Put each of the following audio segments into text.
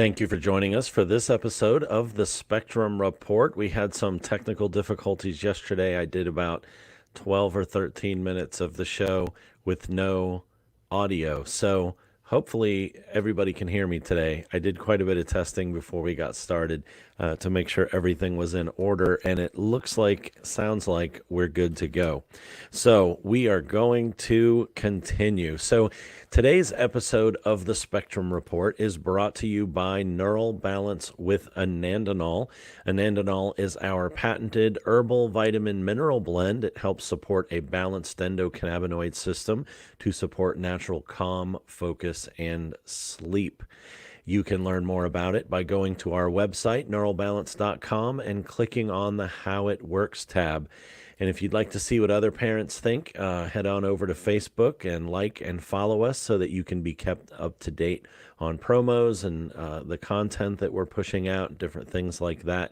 Thank you for joining us for this episode of the Spectrum Report. We had some technical difficulties yesterday. I did about 12 or 13 minutes of the show with no audio. So hopefully everybody can hear me today. I did quite a bit of testing before we got started to make sure everything was in order, and it sounds like we're good to go. So we are going to continue. So today's episode of the Spectrum Report is brought to you by Neural Balance with Anandinol. Anandinol is our patented herbal vitamin mineral blend. It helps support a balanced endocannabinoid system to support natural calm, focus, and sleep. You can learn more about it by going to our website, neuralbalance.com, and clicking on the How It Works tab. And if you'd like to see what other parents think, head on over to Facebook and like and follow us so that you can be kept up to date on promos and the content that we're pushing out, different things like that.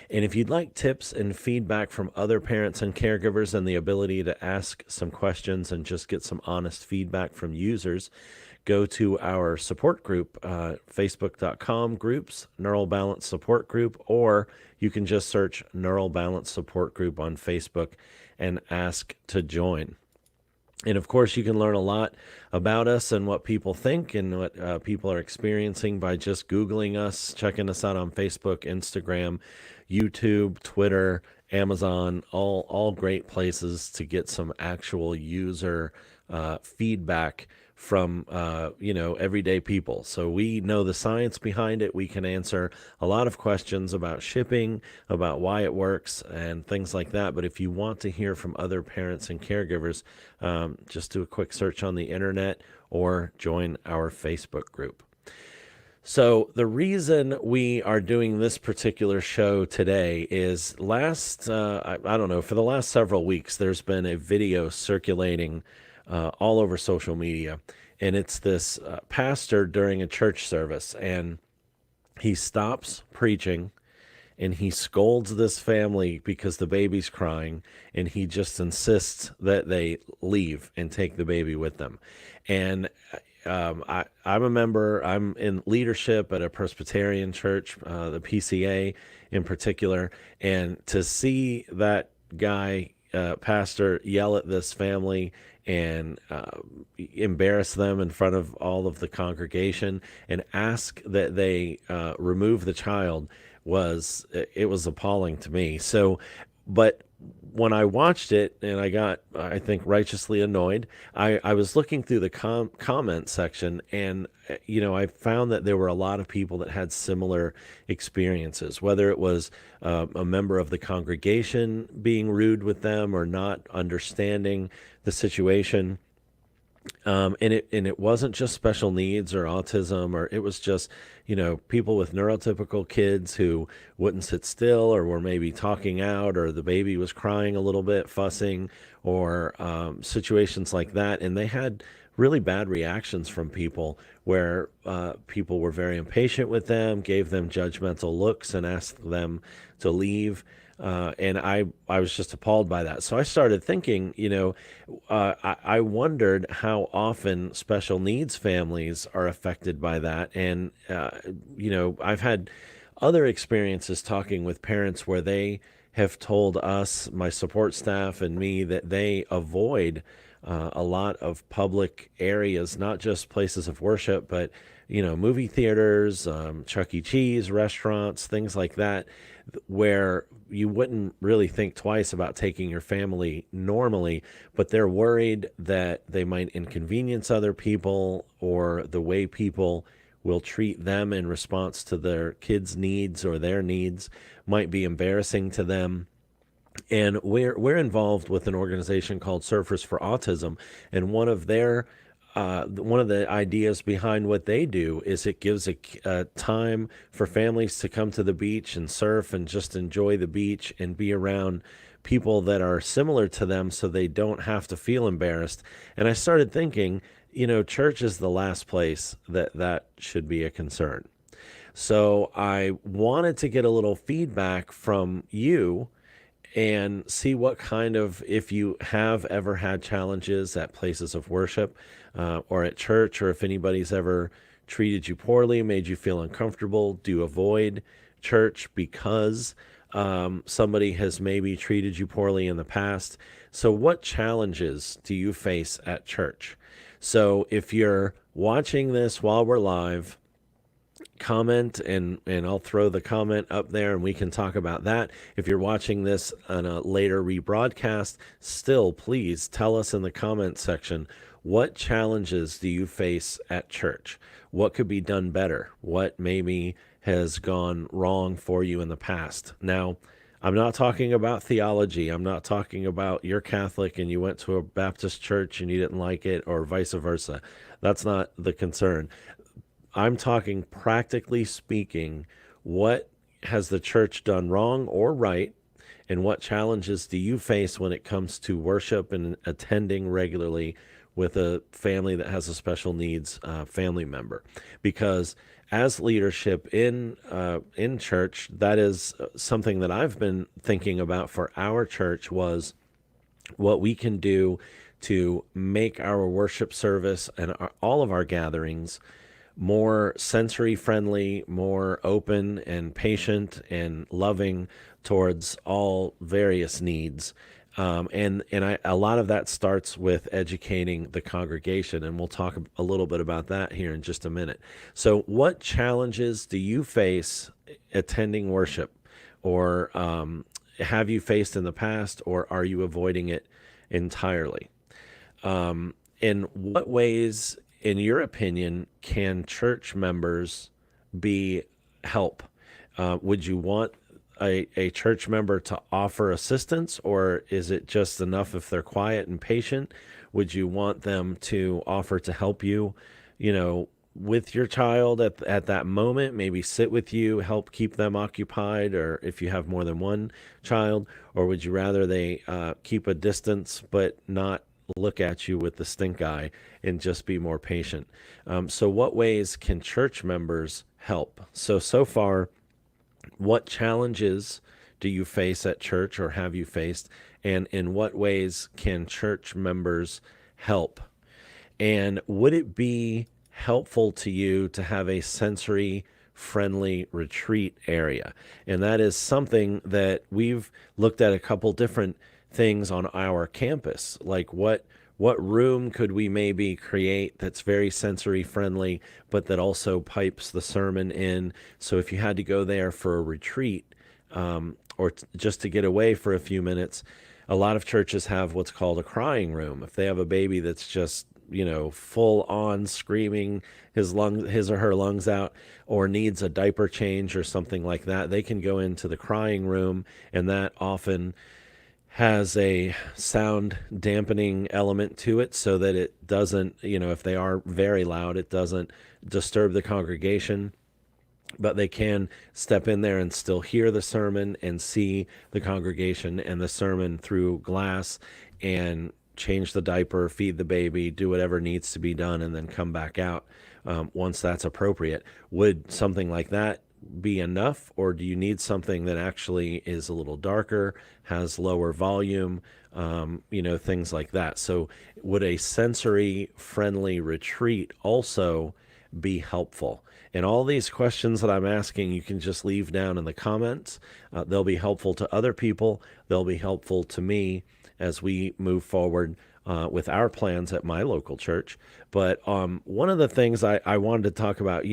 And if you'd like tips and feedback from other parents and caregivers and the ability to ask some questions and just get some honest feedback from users, go to our support group, facebook.com groups, Neural Balance Support Group, or you can just search Neural Balance Support Group on Facebook and ask to join. And of course, you can learn a lot about us and what people think and what people are experiencing by just Googling us, checking us out on Facebook, Instagram, YouTube, Twitter, Amazon, all great places to get some actual user feedback from everyday people. So we know the science behind it. We can answer a lot of questions about shipping, about why it works, and things like that. But if you want to hear from other parents and caregivers, just do a quick search on the internet or join our Facebook group. So the reason we are doing this particular show today is for the last several weeks, there's been a video circulating all over social media, and it's this pastor during a church service, and he stops preaching and he scolds this family because the baby's crying, and he just insists that they leave and take the baby with them. And I'm a member. I'm in leadership at a Presbyterian church, the PCA in particular, and to see that guy, pastor, yell at this family and embarrass them in front of all of the congregation and ask that they remove the child was appalling to me. So, but when I watched it and I got, I think, righteously annoyed, I was looking through the comment section, and I found that there were a lot of people that had similar experiences, whether it was a member of the congregation being rude with them or not understanding the situation. And it wasn't just special needs or autism, or it was just, people with neurotypical kids who wouldn't sit still or were maybe talking out, or the baby was crying a little bit, fussing, or situations like that. And they had really bad reactions from people where people were very impatient with them, gave them judgmental looks, and asked them to leave. And I was just appalled by that. So I started thinking, I wondered how often special needs families are affected by that. And, I've had other experiences talking with parents where they have told us, my support staff and me, that they avoid a lot of public areas, not just places of worship, but, movie theaters, Chuck E. Cheese, restaurants, things like that, where you wouldn't really think twice about taking your family normally, but they're worried that they might inconvenience other people, or the way people will treat them in response to their kids' needs or their needs might be embarrassing to them. And we're involved with an organization called Surfers for Autism, and one of the ideas behind what they do is it gives a time for families to come to the beach and surf and just enjoy the beach and be around people that are similar to them so they don't have to feel embarrassed. And I started thinking, church is the last place that should be a concern. So I wanted to get a little feedback from you and see what if you have ever had challenges at places of worship or at church, or if anybody's ever treated you poorly, made you feel uncomfortable? Do you avoid church because somebody has maybe treated you poorly in the past? So, what challenges do you face at church? So, if you're watching this while we're live, comment and I'll throw the comment up there and we can talk about that. If you're watching this on a later rebroadcast, still please tell us in the comment section, what challenges do you face at church? What could be done better? What maybe has gone wrong for you in the past? Now, I'm not talking about theology. I'm not talking about you're Catholic and you went to a Baptist church and you didn't like it, or vice versa. That's not the concern. I'm talking practically speaking, what has the church done wrong or right? And what challenges do you face when it comes to worship and attending regularly with a family that has a special needs family member? Because as leadership in church, that is something that I've been thinking about for our church, was what we can do to make our worship service and all of our gatherings more sensory friendly, more open and patient and loving towards all various needs. A lot of that starts with educating the congregation, and we'll talk a little bit about that here in just a minute. So, what challenges do you face attending worship, or have you faced in the past, or are you avoiding it entirely? In what ways, in your opinion, can church members be help? Would you want a church member to offer assistance, or is it just enough if they're quiet and patient? Would you want them to offer to help you, with your child at that moment, maybe sit with you, help keep them occupied, or if you have more than one child? Or would you rather they keep a distance but not look at you with the stink eye and just be more patient? So what ways can church members help? So far, what challenges do you face at church, or have you faced? And in what ways can church members help? And would it be helpful to you to have a sensory friendly retreat area? And that is something that we've looked at a couple different things on our campus. Like what room could we maybe create that's very sensory friendly, but that also pipes the sermon in? So if you had to go there for a retreat, just to get away for a few minutes, a lot of churches have what's called a crying room. If they have a baby that's just full on screaming his or her lungs out, or needs a diaper change or something like that, they can go into the crying room, and that often has a sound dampening element to it, so that it doesn't, if they are very loud, it doesn't disturb the congregation. But they can step in there and still hear the sermon and see the congregation and the sermon through glass, and change the diaper, feed the baby, do whatever needs to be done, and then come back out once that's appropriate. Would something like that be enough, or do you need something that actually is a little darker, has lower volume, things like that? So would a sensory friendly retreat also be helpful? And all these questions that I'm asking, you can just leave down in the comments. They'll be helpful to other people. They'll be helpful to me as we move forward with our plans at my local church. But one of the things I wanted to talk about,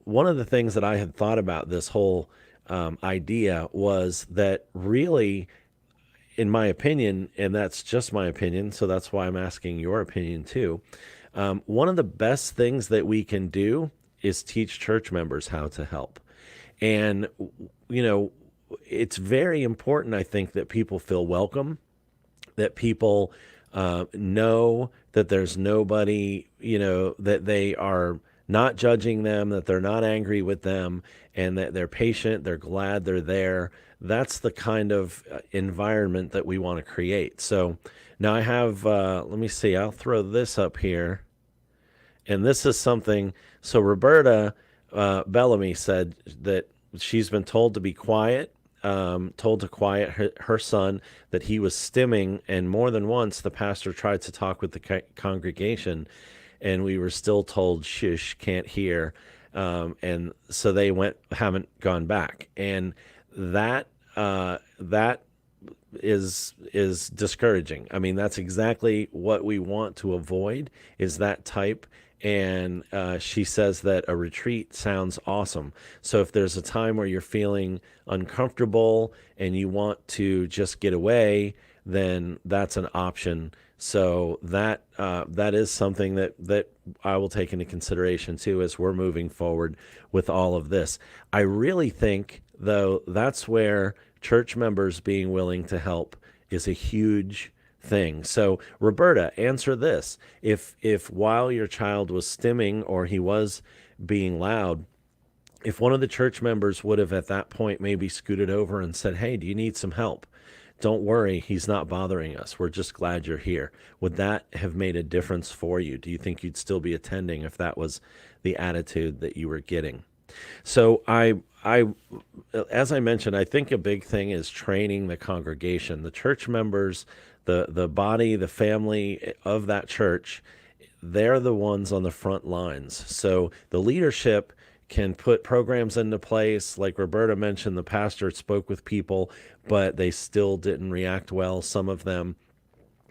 one of the things that I had thought about this whole idea was that really, in my opinion, and that's just my opinion, so that's why I'm asking your opinion too, one of the best things that we can do is teach church members how to help. And, it's very important, I think, that people feel welcome, that people know that there's nobody, that they are not judging them, that they're not angry with them, and that they're patient, they're glad they're there. That's the kind of environment that we want to create. So now I have, let me see, I'll throw this up here. And this is something, so Roberta Bellamy said that she's been told to be quiet, told to quiet her son, that he was stimming, and more than once the pastor tried to talk with the congregation, and we were still told, shush, can't hear. And so they haven't gone back. And that is discouraging. I mean, that's exactly what we want to avoid, is that type. And she says that a retreat sounds awesome. So if there's a time where you're feeling uncomfortable and you want to just get away, then that's an option. So that is something that I will take into consideration too as we're moving forward with all of this. I really think, though, that's where church members being willing to help is a huge thing. So, Roberta, answer this. If while your child was stimming or he was being loud, if one of the church members would have at that point maybe scooted over and said, "Hey, do you need some help? Don't worry, he's not bothering us. We're just glad you're here." Would that have made a difference for you? Do you think you'd still be attending if that was the attitude that you were getting? So as I mentioned, I think a big thing is training the congregation, the church members, the body, the family of that church. They're the ones on the front lines. So the leadership can put programs into place. Like Roberta mentioned, the pastor spoke with people, but they still didn't react well, some of them.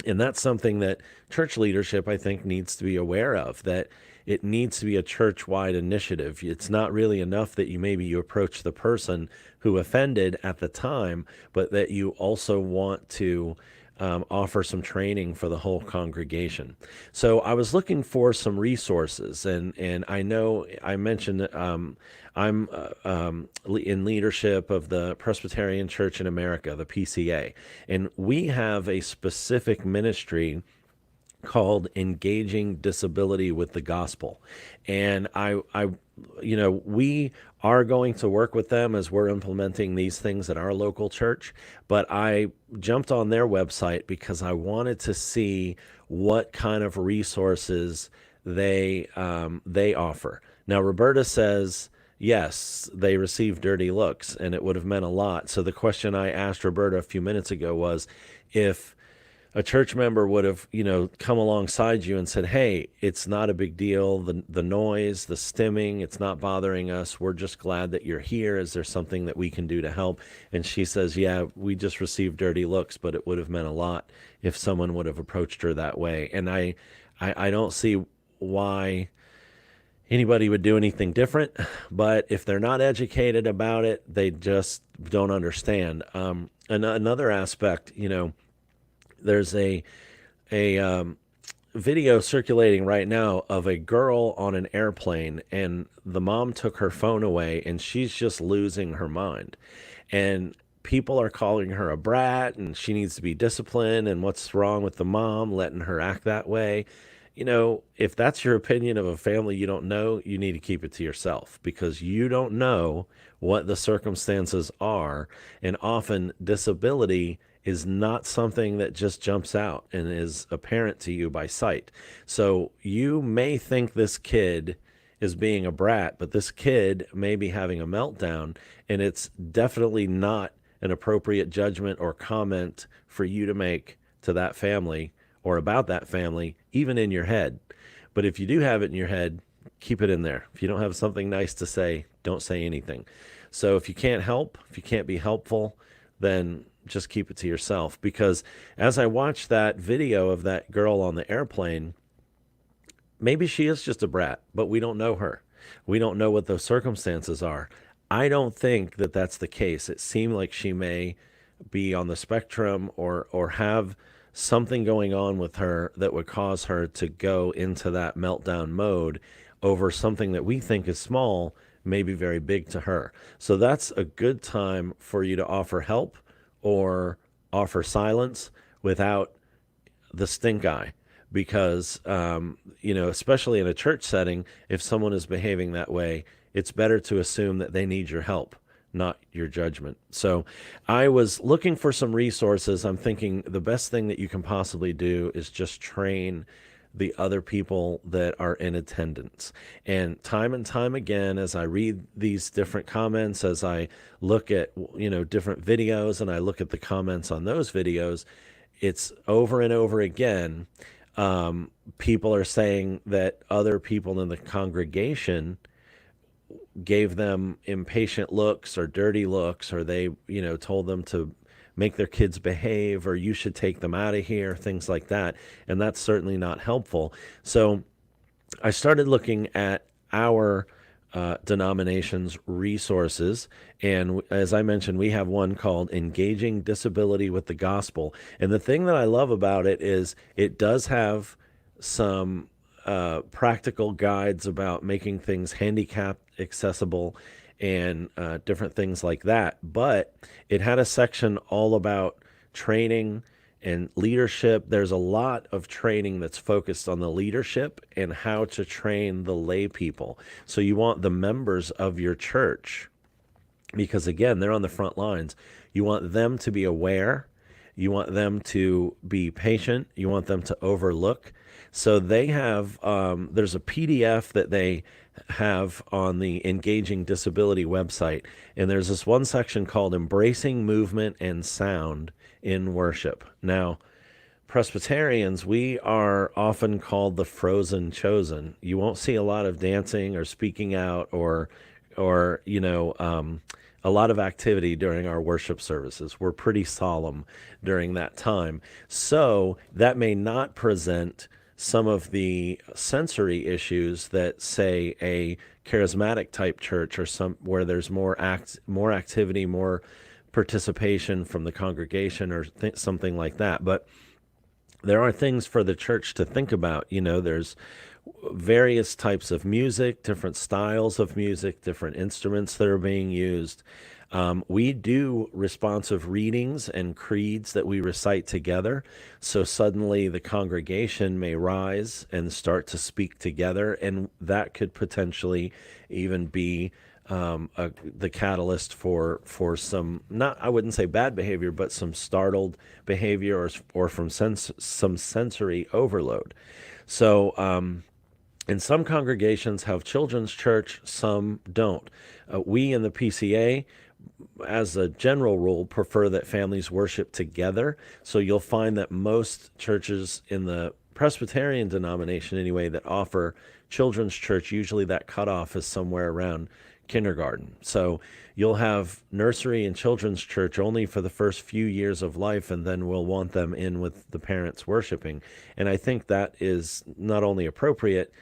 And that's something that church leadership, I think, needs to be aware of, that it needs to be a church-wide initiative. It's not really enough that you approach the person who offended at the time, but that you also want to offer some training for the whole congregation. So I was looking for some resources, and I know I mentioned I'm in leadership of the Presbyterian Church in America, the PCA, and we have a specific ministry called Engaging Disability with the Gospel. And we are going to work with them as we're implementing these things at our local church. But I jumped on their website because I wanted to see what kind of resources they offer. Now, Roberta says, yes, they receive dirty looks, and it would have meant a lot. So the question I asked Roberta a few minutes ago was, if a church member would have, come alongside you and said, "Hey, it's not a big deal. The noise, the stimming, it's not bothering us. We're just glad that you're here. Is there something that we can do to help?" And she says, "Yeah, we just received dirty looks, but it would have meant a lot if someone would have approached her that way." And I don't see why anybody would do anything different, but if they're not educated about it, they just don't understand. And another aspect, there's a video circulating right now of a girl on an airplane, and the mom took her phone away, and she's just losing her mind. And people are calling her a brat, and she needs to be disciplined, and what's wrong with the mom letting her act that way? If that's your opinion of a family you don't know, you need to keep it to yourself, because you don't know what the circumstances are. And often disability is not something that just jumps out and is apparent to you by sight. So you may think this kid is being a brat, but this kid may be having a meltdown, and it's definitely not an appropriate judgment or comment for you to make to that family or about that family, even in your head. But if you do have it in your head, keep it in there. If you don't have something nice to say, don't say anything. So if you can't help, if you can't be helpful, then just keep it to yourself. Because as I watched that video of that girl on the airplane, maybe she is just a brat, but we don't know her. We don't know what those circumstances are. I don't think that that's the case. It seemed like she may be on the spectrum or have something going on with her that would cause her to go into that meltdown mode over something that we think is small, may be very big to her. So that's a good time for you to offer help or offer silence without the stink eye. Because, especially in a church setting, if someone is behaving that way, it's better to assume that they need your help, not your judgment. So I was looking for some resources. I'm thinking the best thing that you can possibly do is just train the other people that are in attendance. And time again, as I read these different comments, as I look at, different videos and I look at the comments on those videos, it's over and over again. People are saying that other people in the congregation gave them impatient looks or dirty looks, or they, told them to make their kids behave, or you should take them out of here, things like that. And that's certainly not helpful. So I started looking at our denomination's resources. And as I mentioned, we have one called Engaging Disability with the Gospel. And the thing that I love about it is it does have some practical guides about making things handicap accessible and different things like that. But it had a section all about training and leadership. There's a lot of training that's focused on the leadership and how to train the lay people. So you want the members of your church, because again, they're on the front lines. You want them to be aware. You want them to be patient. You want them to overlook. So they have, there's a PDF that they have on the Engaging Disability website. And there's this one section called Embracing Movement and Sound in Worship. Now, Presbyterians, we are often called the frozen chosen. You won't see a lot of dancing or speaking out or a lot of activity during our worship services. We're pretty solemn during that time. So that may not present some of the sensory issues that, say, a charismatic type church or some where there's more activity, more participation from the congregation or something like that. But there are things for the church to think about. There's various types of music, different styles of music, different instruments that are being used. We do responsive readings and creeds that we recite together. So suddenly the congregation may rise and start to speak together, and that could potentially even be the catalyst for some, not, I wouldn't say bad behavior, but some startled behavior or from some sensory overload. So and some congregations have children's church, some don't. We in the PCA, as a general rule, prefer that families worship together. So you'll find that most churches in the Presbyterian denomination, anyway, that offer children's church, usually that cutoff is somewhere around kindergarten. So you'll have nursery and children's church only for the first few years of life, and then we'll want them in with the parents worshiping. And I think that is not only appropriate,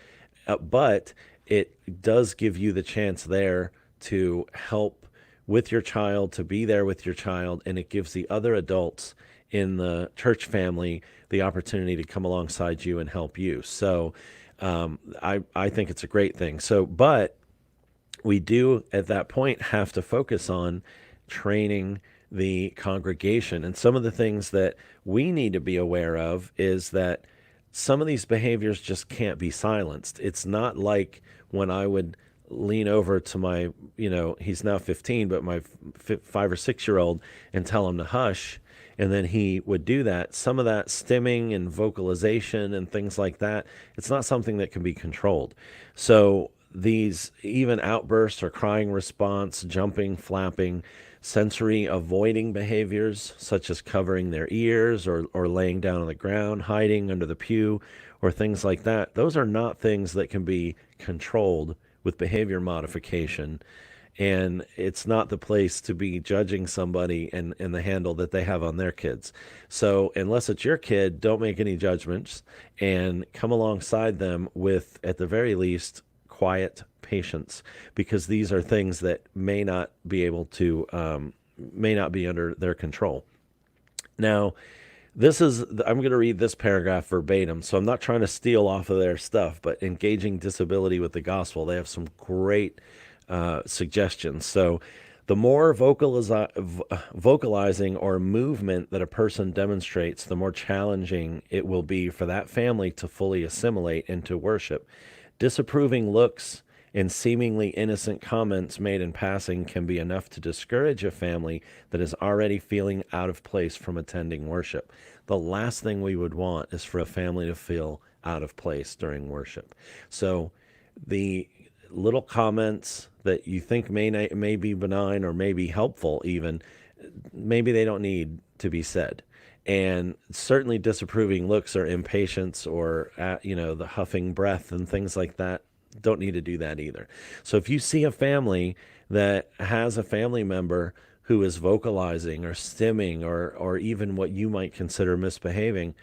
but it does give you the chance there to help with your child, to be there with your child, and it gives the other adults in the church family the opportunity to come alongside you and help you. So I think it's a great thing. So, but we do at that point have to focus on training the congregation. And some of the things that we need to be aware of is that some of these behaviors just can't be silenced. It's not like when I would lean over to my, he's now 15, but my 5 or 6 year old and tell him to hush. And then he would do that. Some of that stimming and vocalization and things like that, it's not something that can be controlled. So these even outbursts or crying response, jumping, flapping, sensory avoiding behaviors, such as covering their ears or laying down on the ground, hiding under the pew, or things like that, those are not things that can be controlled with behavior modification. And it's not the place to be judging somebody and the handle that they have on their kids. So unless it's your kid, don't make any judgments and come alongside them with, at the very least, quiet patience, because these are things that may not be able to, may not be under their control. Now, I'm going to read this paragraph verbatim, so I'm not trying to steal off of their stuff, but Engaging Disability with the Gospel, they have some great suggestions. So the more vocalizing or movement that a person demonstrates, the more challenging it will be for that family to fully assimilate into worship. Disapproving looks and seemingly innocent comments made in passing can be enough to discourage a family that is already feeling out of place from attending worship. The last thing we would want is for a family to feel out of place during worship. So the little comments that you think may be benign or may be helpful even, maybe they don't need to be said. And certainly disapproving looks or impatience or, the huffing breath and things like that don't need to do that either. So if you see a family that has a family member who is vocalizing or stimming or even what you might consider misbehaving,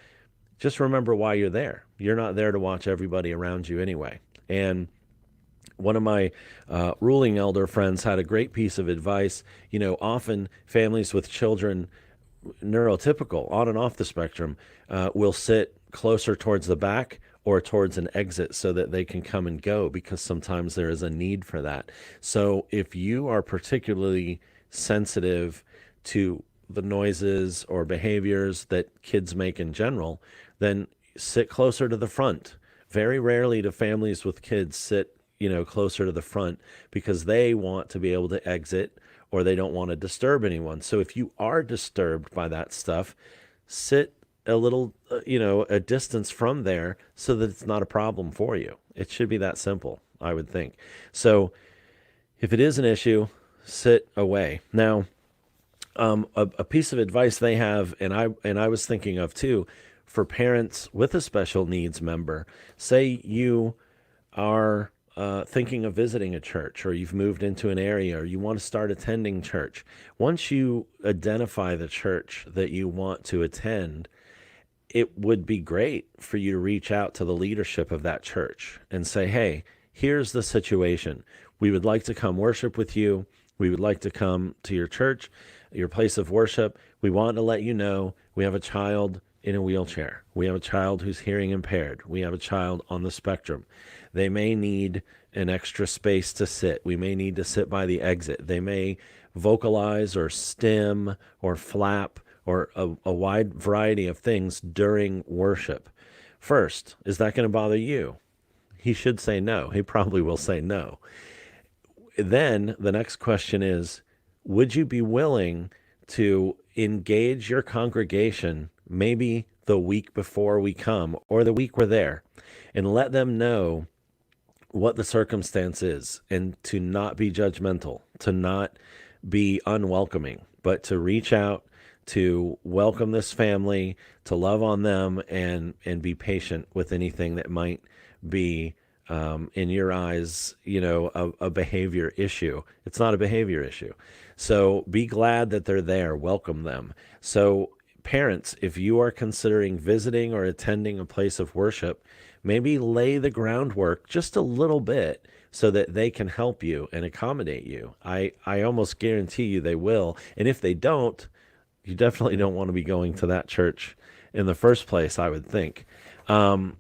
just remember why you're there. You're not there to watch everybody around you anyway. And one of my ruling elder friends had a great piece of advice. Often families with children, neurotypical, on and off the spectrum, will sit closer towards the back or towards an exit so that they can come and go, because sometimes there is a need for that. So if you are particularly sensitive to the noises or behaviors that kids make in general, then sit closer to the front. Very rarely do families with kids sit, closer to the front because they want to be able to exit or they don't want to disturb anyone. So if you are disturbed by that stuff, sit a little, a distance from there so that it's not a problem for you. It should be that simple, I would think. So if it is an issue, sit away. Now, a piece of advice they have, and I was thinking of too, for parents with a special needs member. Say you are thinking of visiting a church, or you've moved into an area, or you want to start attending church. Once you identify the church that you want to attend, it would be great for you to reach out to the leadership of that church and say, hey, here's the situation. We would like to come worship with you. We would like to come to your church, your place of worship. We want to let you know we have a child in a wheelchair. We have a child who's hearing impaired. We have a child on the spectrum. They may need an extra space to sit. We may need to sit by the exit. They may vocalize or stim or flap or a wide variety of things during worship. First, is that going to bother you? He should say no. He probably will say no. Then the next question is, would you be willing to engage your congregation maybe the week before we come or the week we're there, and let them know what the circumstance is, and to not be judgmental, to not be unwelcoming, but to reach out, to welcome this family, to love on them, and be patient with anything that might be, in your eyes, a behavior issue. It's not a behavior issue. So be glad that they're there. Welcome them. So parents, if you are considering visiting or attending a place of worship, maybe lay the groundwork just a little bit so that they can help you and accommodate you. I almost guarantee you they will. And if they don't, you definitely don't want to be going to that church in the first place, I would think. And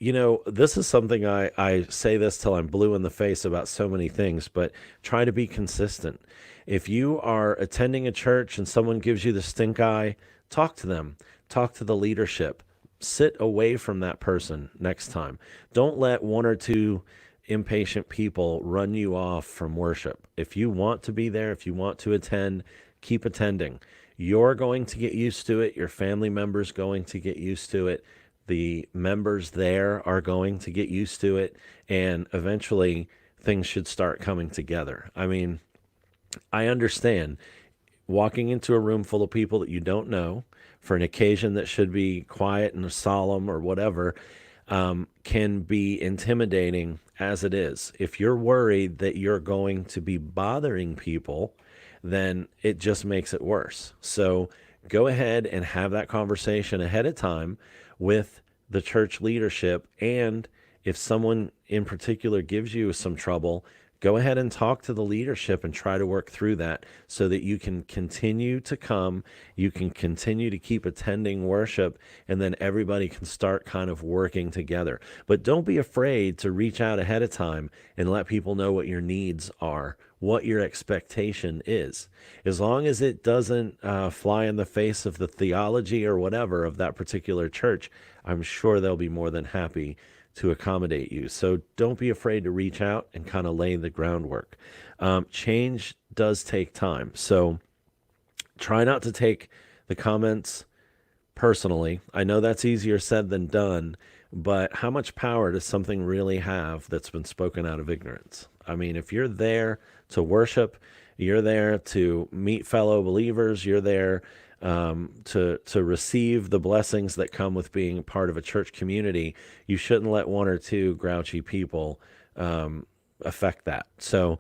this is something I say this till I'm blue in the face about so many things, but try to be consistent. If you are attending a church and someone gives you the stink eye, talk to them, talk to the leadership, sit away from that person next time. Don't let one or two impatient people run you off from worship. If you want to be there, if you want to attend, keep attending. You're going to get used to it. Your family member's going to get used to it. The members there are going to get used to it. And eventually things should start coming together. I mean, I understand walking into a room full of people that you don't know for an occasion that should be quiet and solemn or whatever, can be intimidating as it is. If you're worried that you're going to be bothering people, then it just makes it worse. So go ahead and have that conversation ahead of time with the church leadership. And if someone in particular gives you some trouble, go ahead and talk to the leadership and try to work through that so that you can continue to come, you can continue to keep attending worship, and then everybody can start kind of working together. But don't be afraid to reach out ahead of time and let people know what your needs are, what your expectation is. As long as it doesn't fly in the face of the theology or whatever of that particular church, I'm sure they'll be more than happy to accommodate you. So don't be afraid to reach out and kind of lay the groundwork. Change does take time. So try not to take the comments personally. I know that's easier said than done, but how much power does something really have that's been spoken out of ignorance? I mean, if you're there to worship, you're there to meet fellow believers, you're there to receive the blessings that come with being part of a church community, you shouldn't let one or two grouchy people affect that. So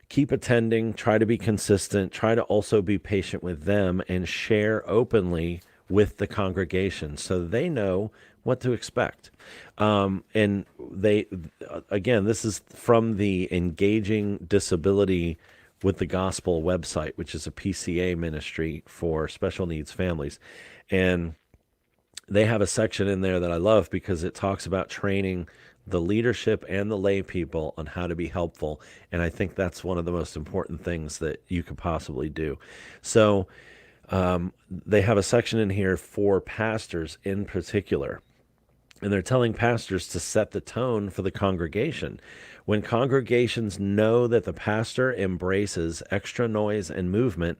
keep attending, try to be consistent, try to also be patient with them, and share openly with the congregation so they know what to expect. And they, again, this is from the Engaging Disability with the Gospel website, which is a PCA ministry for special needs families. And they have a section in there that I love because it talks about training the leadership and the lay people on how to be helpful. And I think that's one of the most important things that you could possibly do. So they have a section in here for pastors in particular. And they're telling pastors to set the tone for the congregation. When congregations know that the pastor embraces extra noise and movement,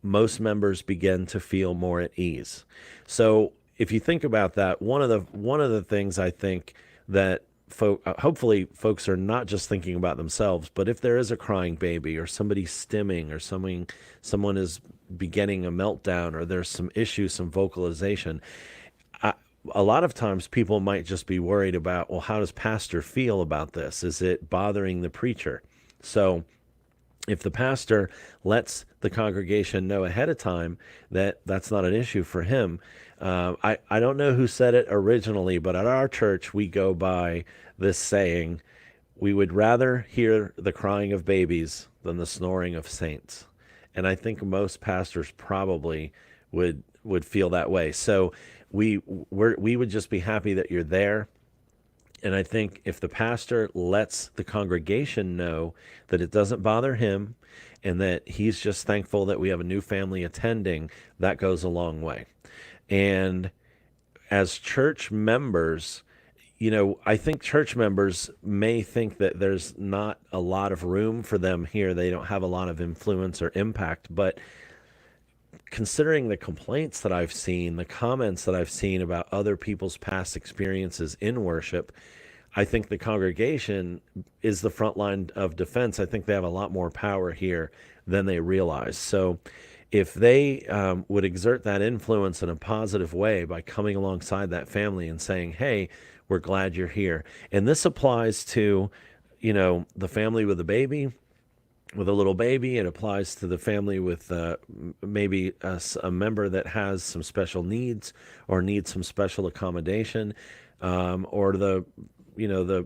most members begin to feel more at ease. So if you think about that, one of the things I think that hopefully folks are not just thinking about themselves, but if there is a crying baby or somebody stimming or someone is beginning a meltdown or there's some issues, some vocalization, a lot of times people might just be worried about, well, how does pastor feel about this? Is it bothering the preacher? So if the pastor lets the congregation know ahead of time that that's not an issue for him, I don't know who said it originally, but at our church, we go by this saying, we would rather hear the crying of babies than the snoring of saints. And I think most pastors probably would feel that way. So we would just be happy that you're there. And I think if the pastor lets the congregation know that it doesn't bother him and that he's just thankful that we have a new family attending, that goes a long way. And as church members, I think church members may think that there's not a lot of room for them here. They don't have a lot of influence or impact, but considering the complaints that I've seen, the comments that I've seen about other people's past experiences in worship, I think the congregation is the front line of defense. I think they have a lot more power here than they realize. So if they would exert that influence in a positive way by coming alongside that family and saying, hey, we're glad you're here. And this applies to, the family with a baby, with a little baby. It applies to the family with maybe a member that has some special needs or needs some special accommodation, or the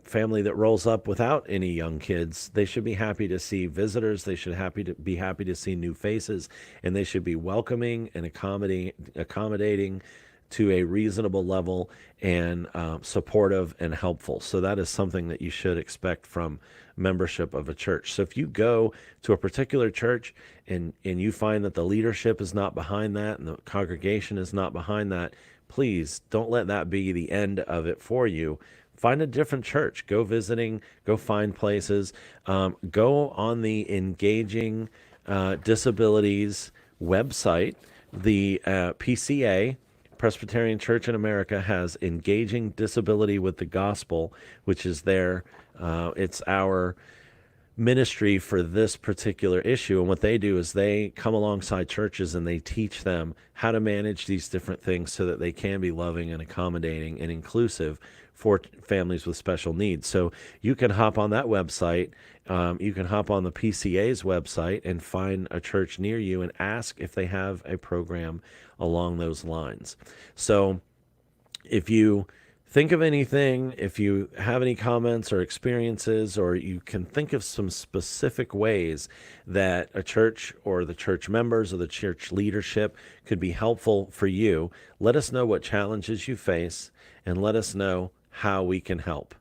family that rolls up without any young kids. They should be happy to see visitors. They should be happy to see new faces, and they should be welcoming and accommodating to a reasonable level and supportive and helpful. So that is something that you should expect from membership of a church. So if you go to a particular church and you find that the leadership is not behind that and the congregation is not behind that, please don't let that be the end of it for you. Find a different church. Go visiting. Go find places. Go on the Engaging Disabilities website. The PCA, Presbyterian Church in America, has Engaging Disability with the Gospel, which is their it's our ministry for this particular issue. And what they do is they come alongside churches and they teach them how to manage these different things so that they can be loving and accommodating and inclusive for families with special needs. So you can hop on that website. You can hop on the PCA's website and find a church near you and ask if they have a program along those lines. So if you think of anything, if you have any comments or experiences, or you can think of some specific ways that a church or the church members or the church leadership could be helpful for you, let us know what challenges you face and let us know how we can help.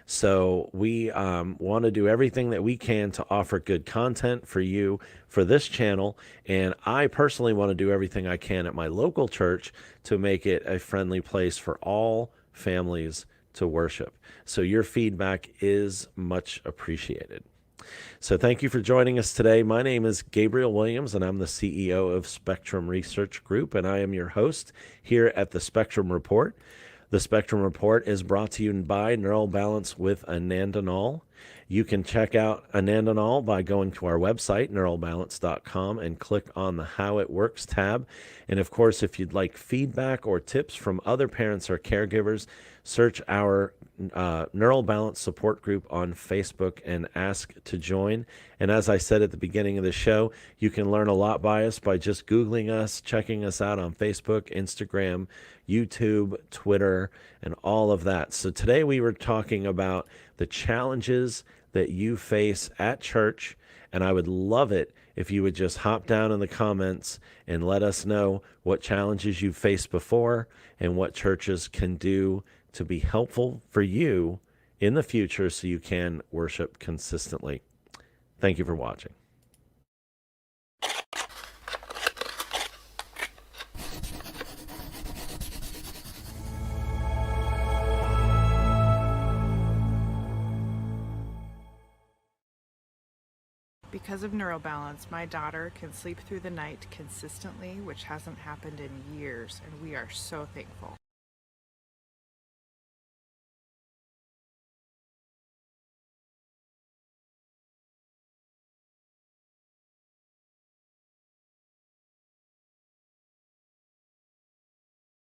So we want to do everything that we can to offer good content for you for this channel. And I personally want to do everything I can at my local church to make it a friendly place for all families to worship. So your feedback is much appreciated. So thank you for joining us today. My name is Gabriel Williams, and I'm the CEO of Spectrum Research Group, and I am your host here at the Spectrum Report. The Spectrum Report is brought to you by Neural Balance with Anandinol. You can check out Anandanal by going to our website, neuralbalance.com, and click on the How It Works tab. And of course, if you'd like feedback or tips from other parents or caregivers, search our Neural Balance support group on Facebook and ask to join. And as I said at the beginning of the show, you can learn a lot by us by just Googling us, checking us out on Facebook, Instagram, YouTube, Twitter, and all of that. So today we were talking about the challenges that you face at church, and I would love it if you would just hop down in the comments and let us know what challenges you've faced before and what churches can do to be helpful for you in the future so you can worship consistently. Thank you for watching. Because of NeuroBalance, my daughter can sleep through the night consistently, which hasn't happened in years, and we are so thankful.